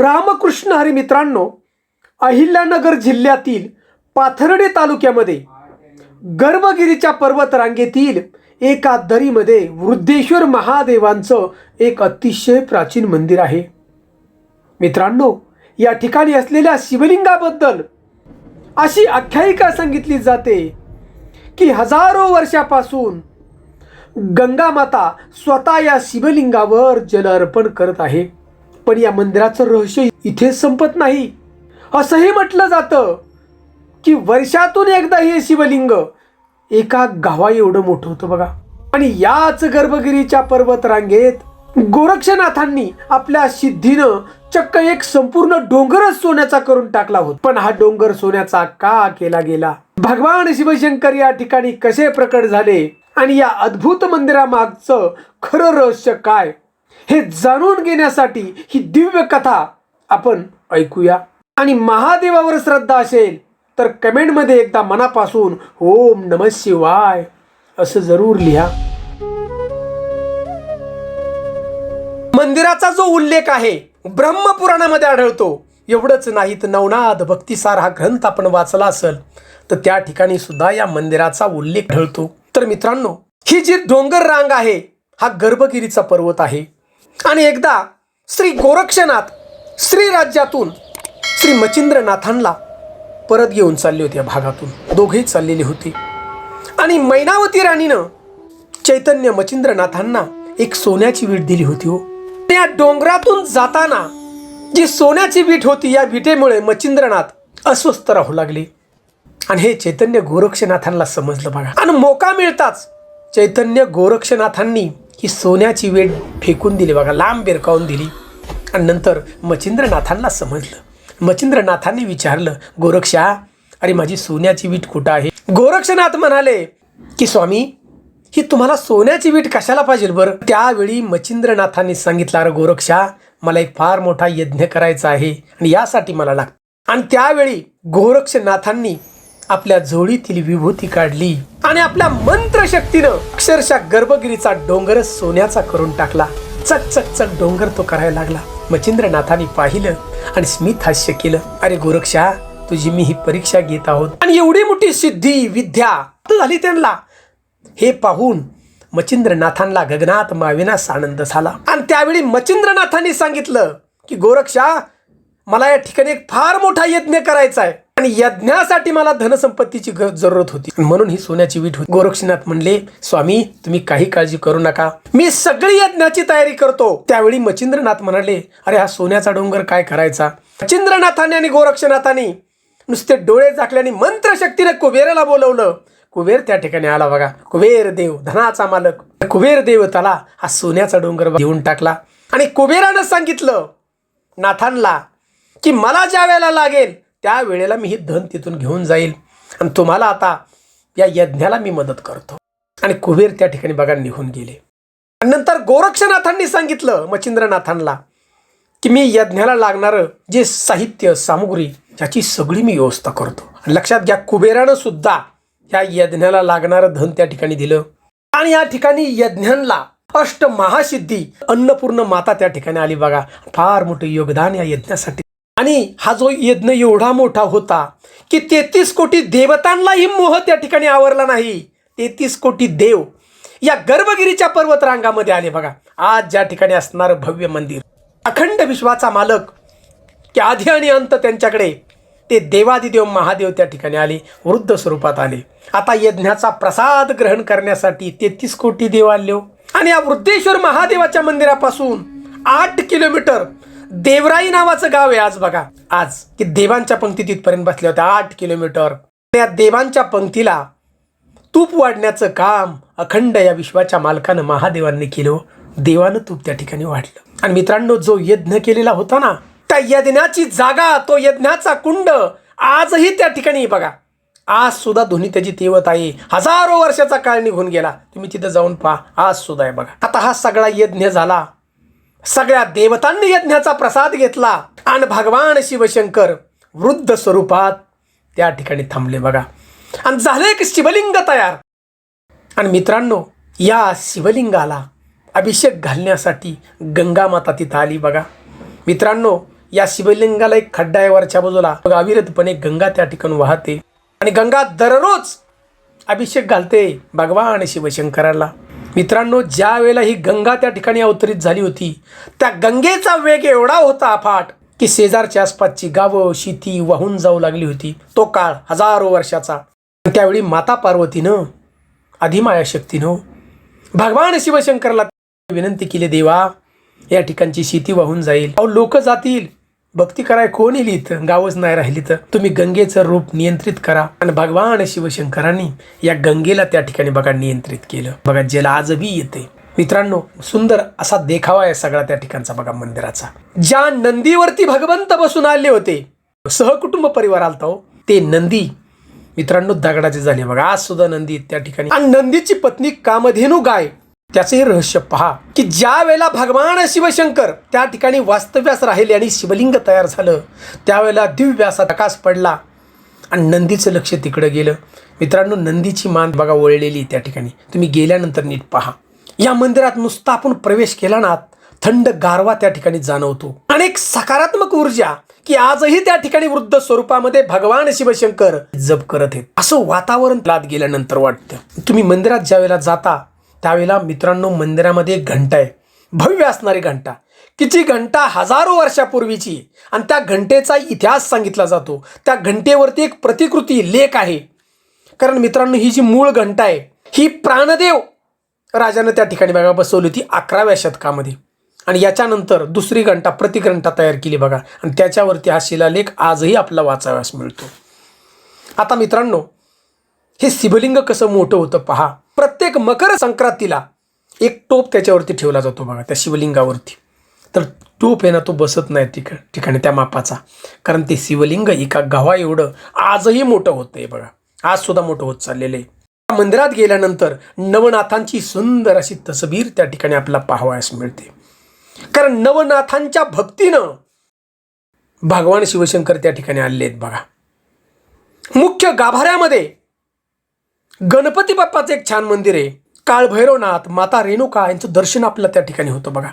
रामकृष्ण हरी मित्रांनो, अहिल्यानगर जिल्ह्यातील पाथर्डी तालुक्यामध्ये गर्भगिरीच्या पर्वतरांगेतील एका दरीमध्ये वृद्धेश्वर महादेवांचं एक अतिशय प्राचीन मंदिर आहे. मित्रांनो, या ठिकाणी असलेल्या शिवलिंगाबद्दल अशी आख्यायिका सांगितली जाते की हजारो वर्षापासून गंगा माता स्वतः या शिवलिंगावर जल अर्पण करत आहे. पण या मंदिराचं रहस्य इथे संपत नाही. असंही म्हटलं जातं की वर्षातून एकदा हे शिवलिंग एका गावा एवढं मोठं होतं बघा. आणि याच गर्भगिरीच्या पर्वतरांगेत गोरक्षनाथांनी आपल्या सिद्धीनं चक्क एक संपूर्ण डोंगरच सोन्याचा करून टाकला होता. पण हा डोंगर सोन्याचा का केला गेला, भगवान शिवशंकर या ठिकाणी कसे प्रकट झाले आणि या अद्भुत मंदिरामागचं खरं रहस्य काय, हे जाणून घेण्यासाठी ही दिव्य कथा आपण ऐकूया. आणि महादेवावर श्रद्धा असेल तर कमेंटमध्ये एकदा मनापासून ओम नमः शिवाय असं जरूर लिहा. मंदिराचा जो उल्लेख आहे ब्रह्मपुराणामध्ये आढळतो. एवढंच नाही तर नवनाथ भक्तिसार हा ग्रंथ आपण वाचला असेल तर त्या ठिकाणी सुद्धा या मंदिराचा उल्लेख आढळतो. तर मित्रांनो, ही जी डोंगर रांग आहे हा गर्भगिरीचा पर्वत आहे. आणि एकदा श्री गोरक्षनाथ श्री राज्यातून श्री मच्छिंद्रनाथांना परत घेऊन चालले होते. या भागातून दोघेही चाललेले होते. आणि मैनावती राणीनं चैतन्य मच्छिंद्रनाथांना एक सोन्याची वीट दिली होती हो. त्या डोंगरातून जाताना जी सोन्याची वीट होती, या विटेमुळे मच्छिंद्रनाथ अस्वस्थ राहू लागले. आणि हे चैतन्य गोरक्षनाथांना समजलं बघा. आणि मोका मिळताच चैतन्य गोरक्षनाथांनी ही सोन्याची वीट फेकून दिली बघा, लांब बिरकावून दिली. आणि नंतर मच्छिंद्रनाथांना समजलं. मच्छिंद्रनाथांनी विचारलं, गोरक्षा, अरे माझी सोन्याची वीट कुठं आहे? गोरक्षनाथ म्हणाले की स्वामी, ही तुम्हाला सोन्याची वीट कशाला पाहिजे बरं? त्यावेळी मच्छिंद्रनाथांनी सांगितलं, अरे गोरक्षा, मला एक फार मोठा यज्ञ करायचा आहे आणि यासाठी मला लागतं. आणि त्यावेळी गोरक्षनाथांनी आपल्या झोळीतील विभूती काढली आणि आपल्या मंत्रशक्तीनं अक्षरशः गर्भगिरीचा डोंगर सोन्याचा करून टाकला. चक चक चक डोंगर तो करायला लागला. मच्छिंद्रनाथांनी पाहिलं आणि स्मित हास्य केलं, अरे गोरक्षा, तुझी मी ही परीक्षा घेत आहोत. आणि एवढी मोठी सिद्धी विद्या झाली त्यांना. हे पाहून मच्छिंद्रनाथांना गगनात मावेनास आनंद झाला. आणि त्यावेळी मच्छिंद्रनाथांनी सांगितलं की गोरक्षा, मला या ठिकाणी एक फार मोठा यज्ञ करायचा आहे आणि यज्ञासाठी मला धनसंपत्तीची जरूरत होती, म्हणून ही सोन्याची वीट होती. गोरक्षनाथ म्हणले, स्वामी, तुम्ही काही काळजी करू नका, मी सगळी यज्ञाची तयारी करतो. त्यावेळी मच्छिंद्रनाथ म्हणाले, अरे हा सोन्याचा डोंगर काय करायचा? मच्छिंद्रनाथांनी आणि गोरक्षनाथांनी नुसते डोळे झाकल्याने मंत्रशक्तीने कुबेराला बोलवलं. कुबेर त्या ठिकाणी आला बघा. कुबेर देव, धनाचा मालक कुबेर देव, त्याला हा सोन्याचा डोंगर देऊन टाकला. आणि कुबेरानं सांगितलं नाथांना की मला ज्या वेळेला लागेल त्या वेळेला मी हे धन तिथून घेऊन जाईल आणि तुम्हाला आता या यज्ञाला मी मदत करतो. आणि कुबेर त्या ठिकाणी बघा निघून गेले. आणि नंतर गोरक्षनाथांनी सांगितलं मच्छिंद्रनाथांना की मी यज्ञाला लागणारं जे साहित्य सामुग्री याची सगळी मी व्यवस्था करतो. लक्षात घ्या, कुबेरानं सुद्धा या यज्ञाला लागणारं धन त्या ठिकाणी दिलं. आणि या ठिकाणी यज्ञांना अष्ट महासिद्धी अन्नपूर्ण माता त्या ठिकाणी आली बघा. फार मोठं योगदान या यज्ञासाठी. आणि हा जो यज्ञ एवढा मोठा होता की 33 कोटी देवतांनाही मोह त्या ठिकाणी आवरला नाही. 33 कोटी देव या गर्भगिरीच्या पर्वतरांगामध्ये आले बघा. आज ज्या ठिकाणी असणारं भव्य मंदिर, अखंड विश्वाचा मालक की आधी आणि अंत त्यांच्याकडे ते देवादिदेव महादेव त्या ठिकाणी आले, वृद्ध स्वरूपात आले. आता यज्ञाचा प्रसाद ग्रहण करण्यासाठी 33 कोटी देव आले. आणि या वृद्धेश्वर महादेवाच्या मंदिरापासून 8 किलोमीटर देवराई नावाचं गाव आहे. आज बघा, आज की देवांच्या पंक्ती तिथपर्यंत बसल्या होत्या. 8 किलोमीटर. त्या देवांच्या पंक्तीला तूप वाढण्याचं काम अखंड या विश्वाच्या मालकानं महादेवांनी केलं. देवानं तूप त्या ठिकाणी वाढलं. आणि मित्रांनो, जो यज्ञ केलेला होता ना, त्या यज्ञाची जागा, तो यज्ञाचा कुंड आजही त्या ठिकाणी बघा. आज सुद्धा दोन्ही त्याची तेवत आहे. हजारो वर्षाचा काळ निघून गेला, तुम्ही तिथं जाऊन पहा, आज सुद्धा आहे बघा. आता हा सगळा यज्ञ झाला. सगळ्या देवतांनी यज्ञाचा प्रसाद घेतला आणि भगवान शिवशंकर वृद्ध स्वरूपात त्या ठिकाणी थांबले बघा. आणि झाले एक शिवलिंग तयार. आणि मित्रांनो, या शिवलिंगाला अभिषेक घालण्यासाठी गंगा माता तिथं आली बघा. मित्रांनो, या शिवलिंगाला एक खड्डा आहे वरच्या बाजूला, अविरतपणे गंगा त्या ठिकाणी वाहते आणि गंगा दररोज अभिषेक घालते भगवान शिवशंकराला. मित्रांनो, ज्या वेळेला ही गंगा त्या ठिकाणी अवतरित झाली होती, त्या गंगेचा वेग एवढा होता अफाट की शेजारच्या आसपासची गावं शेती वाहून जाऊ लागली होती. तो काळ हजारो वर्षाचा. त्यावेळी माता पार्वतीनं अधिमाया शक्तीनं भगवान शिवशंकराला विनंती केली, देवा या ठिकाणची शेती वाहून जाईल, अहो लोक जातील, भक्ती कराय कोण येईल इथं, गावच नाही राहिली तर तुम्ही गंगेचं रूप नियंत्रित करा. आणि भगवान शिवशंकरांनी या गंगेला त्या ठिकाणी बघा नियंत्रित केलं. बघा ज्याला आजही येते. मित्रांनो, सुंदर असा देखावा आहे सगळा त्या ठिकाणचा बघा मंदिराचा. ज्या नंदीवरती भगवंत बसून आले होते, सहकुटुंब परिवार आलता हो, ते नंदी मित्रांनो दगडाचे झाले बघा. आज सुद्धा नंदी त्या ठिकाणी. आणि नंदीची पत्नी कामधेनू गाय. त्याचे रहस्य पहा की ज्या वेळेला भगवान शिवशंकर त्या ठिकाणी वास्तव्यास राहिले आणि शिवलिंग तयार झालं, त्यावेळेला दिव्य असा प्रकाश पडला आणि नंदीचं लक्ष तिकडे गेलं. मित्रांनो, नंदीची मान बघा वळलेली त्या ठिकाणी. तुम्ही गेल्यानंतर नीट पहा. या मंदिरात नुसता आपण प्रवेश केला ना, थंड गारवा त्या ठिकाणी जाणवतो आणि एक सकारात्मक ऊर्जा की आजही त्या ठिकाणी वृद्ध स्वरूपामध्ये भगवान शिवशंकर जप करत आहेत असं वातावरण लाद गेल्यानंतर वाटतं. तुम्ही मंदिरात ज्या वेळेला जाता त्यावेळेला मित्रांनो, मंदिरामध्ये एक घंटा आहे, भव्य असणारी घंटा, की जी घंटा हजारो वर्षापूर्वीची. आणि त्या घंटेचा इतिहास सांगितला जातो. त्या घंटेवरती एक प्रतिकृती लेख आहे. कारण मित्रांनो, ही जी मूळ घंटा आहे ही प्राणदेव राजानं त्या ठिकाणी बघा बसवली होती 11व्या शतकामध्ये. आणि याच्यानंतर दुसरी घंटा प्रतिघंटा तयार केली बघा, आणि त्याच्यावरती हा शिलालेख आजही आपल्याला वाचाव्यास मिळतो. आता मित्रांनो, हे शिवलिंग कसं मोठं होतं पहा. प्रत्येक मकर संक्रांतीला एक टोप त्याच्यावरती ठेवला जातो बघा त्या शिवलिंगावरती. तर टोप आहे ना, तो बसत नाही ठिकाणी त्या मापाचा, कारण ते शिवलिंग एका गव्हा एवढं आजही मोठं होतंय बघा. आज सुद्धा मोठं होत चाललेलं आहे. मंदिरात गेल्यानंतर नवनाथांची सुंदर अशी तसबीर त्या ठिकाणी आपल्याला पाहावयास मिळते. कारण नवनाथांच्या भक्तीनं भगवान शिवशंकर त्या ठिकाणी आलेले आहेत बघा. मुख्य गाभाऱ्यामध्ये गणपती बाप्पाचं एक छान मंदिर आहे. काळभैरवनाथ, माता रेणुका यांचं दर्शन आपल्याला त्या ठिकाणी होतं बघा.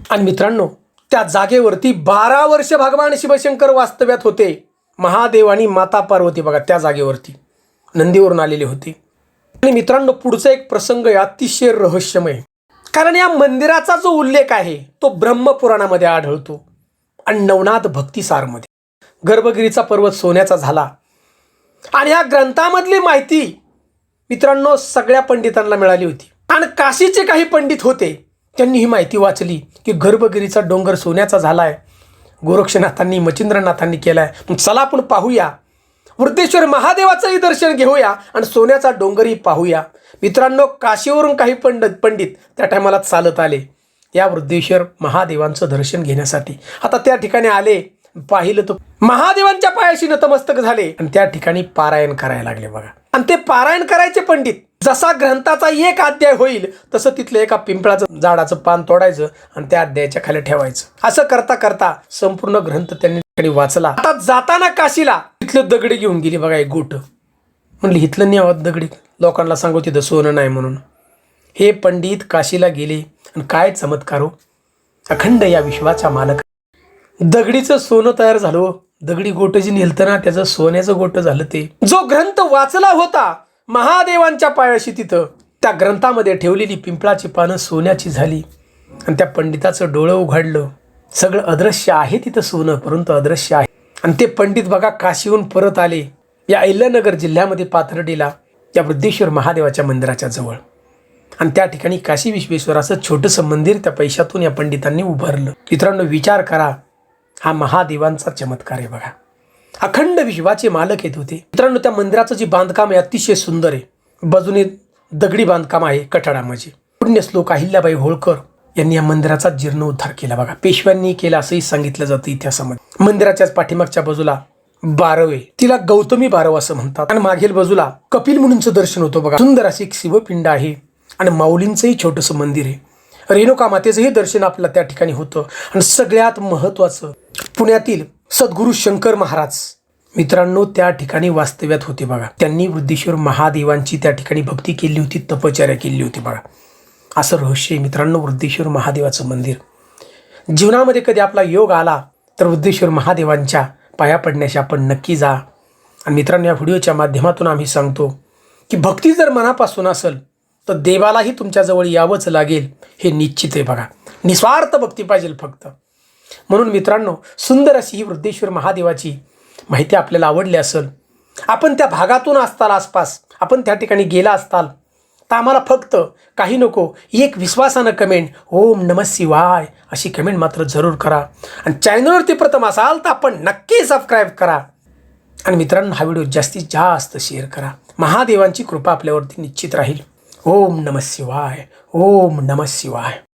आणि मित्रांनो, त्या जागेवरती 12 वर्ष भगवान शिवशंकर वास्तव्यात होते. महादेव आणि माता पार्वती बघा त्या जागेवरती नंदीवरून आलेले होते. आणि मित्रांनो, पुढचा एक प्रसंग आहे अतिशय रहस्यमय. कारण या मंदिराचा जो उल्लेख आहे तो ब्रह्मपुराणामध्ये आढळतो आणि नवनाथ भक्तिसारमध्ये. गर्भगिरीचा पर्वत सोन्याचा झाला. आणि या ग्रंथामधली माहिती मित्रांनो सगळ्या पंडितांना मिळाली होती. आणि काशीचे काही पंडित होते, त्यांनी ही माहिती वाचली की गर्भगिरीचा डोंगर सोन्याचा झालाय, गोरक्षनाथांनी मच्छिंद्रनाथांनी केलाय. मग चला आपण पाहूया, वृद्धेश्वर महादेवाचंही दर्शन घेऊया आणि सोन्याचा डोंगरही पाहूया. मित्रांनो, काशीवरून काही पंडित त्या टायमाला चालत आले या वृद्धेश्वर महादेवांचं दर्शन घेण्यासाठी. आता त्या ठिकाणी आले, पाहिलं तर महादेवांच्या पायाशी नतमस्तक झाले आणि त्या ठिकाणी पारायण करायला लागले बघा. आणि ते पारायण करायचे पंडित, जसा ग्रंथाचा एक अध्याय होईल तसं तिथलं एका पिंपळाचं झाडाचं पान तोडायचं आणि त्या अध्यायाच्या खाली ठेवायचं. असं करता करता संपूर्ण ग्रंथ त्यांनी वाचला. आता जाताना काशीला तिथलं दगडी घेऊन गेली बघा एक गोट. म्हणली इथलं नाही आहोत दगडी, लोकांना सांगू तिथं सोनं नाही म्हणून. हे पंडित काशीला गेले आणि काय चमत्कार हो, अखंड या विश्वाचा मालक. दगडीचं सोनं तयार झालं. दगडी गोट जी नेलतं ना, त्याचं सोन्याचं गोट झालं. ते जो ग्रंथ वाचला होता महादेवांच्या पायाशी, तिथं त्या ग्रंथामध्ये ठेवलेली पिंपळाची पानं सोन्याची झाली. आणि त्या पंडिताचं डोळं उघडलं. सगळं अदृश्य आहे तिथं सोनं, परंतु अदृश्य आहे. आणि ते पंडित बघा काशीहून परत आले या अहिल्यानगर जिल्ह्यामध्ये पाथर्डीला या वृद्धेश्वर महादेवाच्या मंदिराच्या जवळ. आणि त्या ठिकाणी काशी विश्वेश्वराचं छोटंसं मंदिर त्या पैशातून या पंडितांनी उभारलं. मित्रांनो, विचार करा, हा महादेवांचा चमत्कार आहे बघा. अखंड विश्वाचे मालक येत होते. मित्रांनो, त्या मंदिराचं जे बांधकाम आहे अतिशय सुंदर आहे. बाजूने दगडी बांधकाम आहे कठाडामध्ये. पुण्यश्लोक अहिल्याबाई होळकर यांनी या मंदिराचा जीर्णोद्धार केला बघा. पेशव्यांनी केला असंही सांगितलं जातं इतिहासामध्ये. मंदिराच्याच पाठीमागच्या बाजूला बारवे, तिला गौतमी बारव असं म्हणतात. आणि मागील बाजूला कपिल मुनींचं दर्शन होतं बघा. सुंदर अशी एक शिवपिंड आहे आणि माऊलींचंही छोटंसं मंदिर आहे. रेणुका मातेचंही दर्शन आपल्याला त्या ठिकाणी होतं. आणि सगळ्यात महत्त्वाचं, पुण्यातील सद्गुरू शंकर महाराज मित्रांनो त्या ठिकाणी वास्तव्यात होते बघा. त्यांनी वृद्धेश्वर महादेवांची त्या ठिकाणी भक्ती केली होती, तपश्चर्या केली होती बघा. असं रहस्य आहे मित्रांनो वृद्धेश्वर महादेवाचं मंदिर. जीवनामध्ये कधी आपला योग आला तर वृद्धेश्वर महादेवांच्या पाया पडण्याशी आपण नक्की जा. आणि मित्रांनो, या व्हिडिओच्या माध्यमातून आम्ही सांगतो की भक्ती जर मनापासून असेल तर देवालाही तुमच्याजवळ यावंच लागेल, हे निश्चित आहे. बघा, निस्वार्थ भक्ती पाहिजे फक्त. म्हणून मित्रांनो, सुंदर अशी ही वृद्धेश्वर महादेवाची माहिती आपल्याला आवडली असेल, आपण त्या भागातून असताल, आसपास आपण त्या ठिकाणी गेला असताल, तर आम्हाला फक्त काही नको, एक विश्वासानं कमेंट ओम नमः शिवाय अशी कमेंट मात्र जरूर करा. आणि चॅनलवरती प्रथम असाल तर आपण नक्की सबस्क्राईब करा. आणि मित्रांनो, हा व्हिडिओ जास्तीत जास्त शेअर करा. महादेवांची कृपा आपल्यावरती निश्चित राहील. ओम नमः शिवाय, ओम नमः शिवाय.